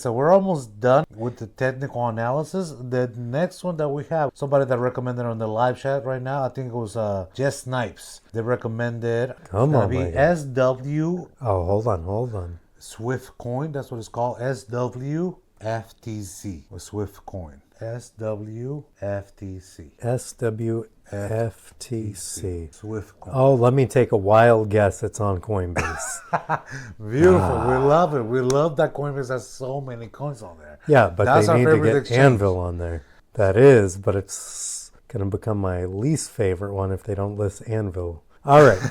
So we're almost done with the technical analysis. The next one that we have, somebody that recommended on the live chat right now, I think it was Jess Snipes. They recommended Come on, be my guy. SW. Oh, hold on. SwftCoin, that's what it's called. SWFTC or SwftCoin. SWFTC. SWFTC. SwftCoin. Oh, let me take a wild guess. It's on Coinbase. Beautiful. We love it. We love that Coinbase has so many coins on there. Yeah, but That's they our need to favorite get exchange. Anvil on there. That is, but it's going to become my least favorite one if they don't list Anvil. All right.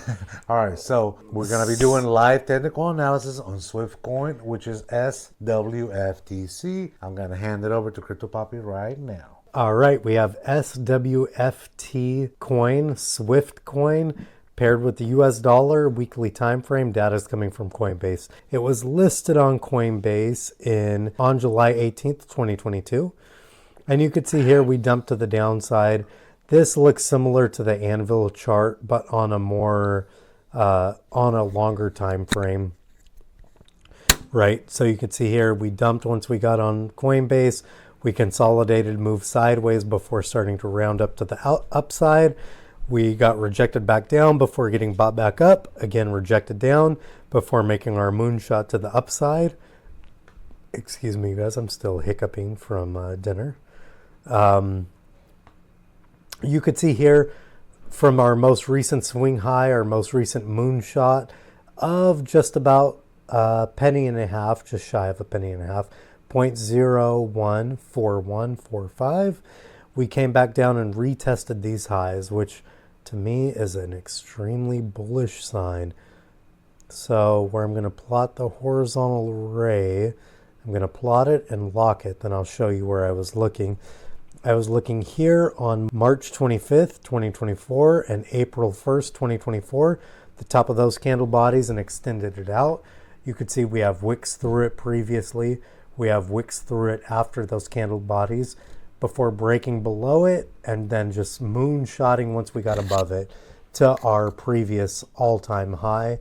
All right, so we're going to be doing live technical analysis on SwftCoin, which is SWFTC. I'm going to hand it over to Crypto Papi right now. All right, we have SWFT coin, SwftCoin, paired with the US dollar, weekly time frame. Data is coming from Coinbase. It was listed on Coinbase on July 18th, 2022. And you could see here we dumped to the downside. This looks similar to the Anvil chart, but on a longer time frame. Right, so you can see here we dumped once we got on Coinbase. We consolidated, moved sideways before starting to round up to the upside. We got rejected back down before getting bought back up. Again, rejected down before making our moonshot to the upside. Excuse me, guys, I'm still hiccuping from dinner. You could see here from our most recent swing high, our most recent moonshot of just about a penny and a half, just shy of a penny and a half, 0.014145. We came back down and retested these highs, which to me is an extremely bullish sign. So where I'm going to plot the horizontal ray, I'm going to plot it and lock it. Then I'll show you where I was looking. I was looking here on March 25th, 2024 and April 1st, 2024, the top of those candle bodies, and extended it out. You could see we have wicks through it previously. We have wicks through it after those candle bodies before breaking below it and then just moonshotting once we got above it to our previous all-time high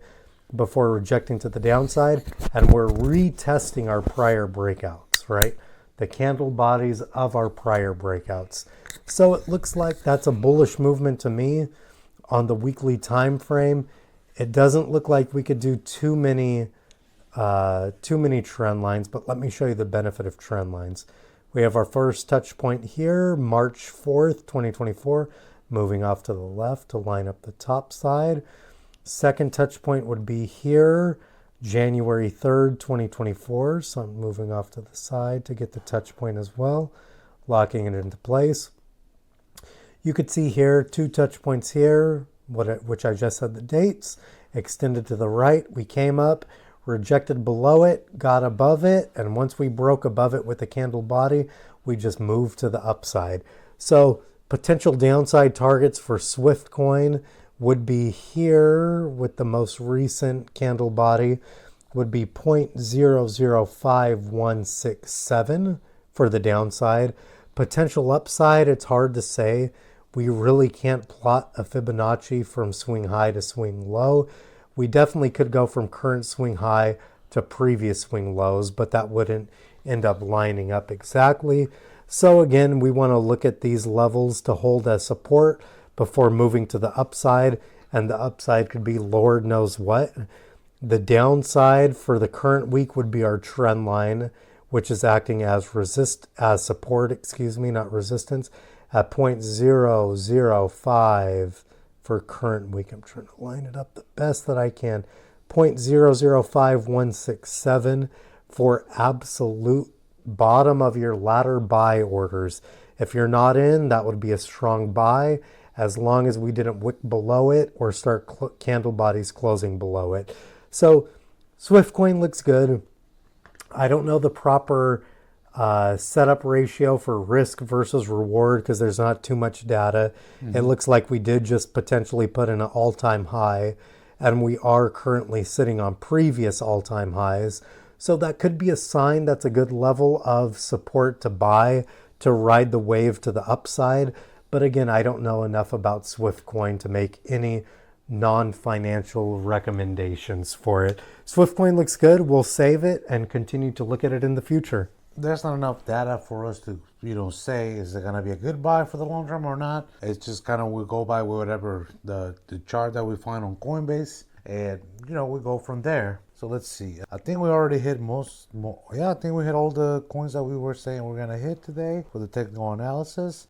before rejecting to the downside. And we're retesting our prior breakouts, right? The candle bodies of our prior breakouts. So it looks like that's a bullish movement to me on the weekly time frame. It doesn't look like we could do too many trend lines, but let me show you the benefit of trend lines. We have our first touch point here, March 4th, 2024, moving off to the left to line up the top side. Second touch point would be here, January 3rd, 2024. So I'm moving off to the side to get the touch point as well, locking it into place. You could see here two touch points here, which I just said the dates, extended to the right. We came up, rejected below it, got above it, and once we broke above it with the candle body, we just moved to the upside. So potential downside targets for SwftCoin would be here with the most recent candle body would be 0.005167 for the downside. Potential upside, it's hard to say. We really can't plot a Fibonacci from swing high to swing low. We definitely could go from current swing high to previous swing lows, but that wouldn't end up lining up exactly. So again, we want to look at these levels to hold as support before moving to the upside, and the upside could be Lord knows what. The downside for the current week would be our trend line, which is acting as support, not resistance, at 0.005 for current week. I'm trying to line it up the best that I can. 0.005167 for absolute bottom of your ladder buy orders. If you're not in, that would be a strong buy as long as we didn't wick below it or start candle bodies closing below it. So SwftCoin looks good. I don't know the proper setup ratio for risk versus reward because there's not too much data. Mm-hmm. It looks like we did just potentially put in an all-time high, and we are currently sitting on previous all-time highs. So that could be a sign that's a good level of support to buy to ride the wave to the upside. But again, I don't know enough about SwftCoin to make any non-financial recommendations for it. SwftCoin looks good. We'll save it and continue to look at it in the future. There's not enough data for us to, say is it gonna be a good buy for the long term or not. It's just kind of we go by whatever the chart that we find on Coinbase, and we go from there. So let's see. I think we already hit I think we hit all the coins that we were saying we're gonna hit today for the technical analysis.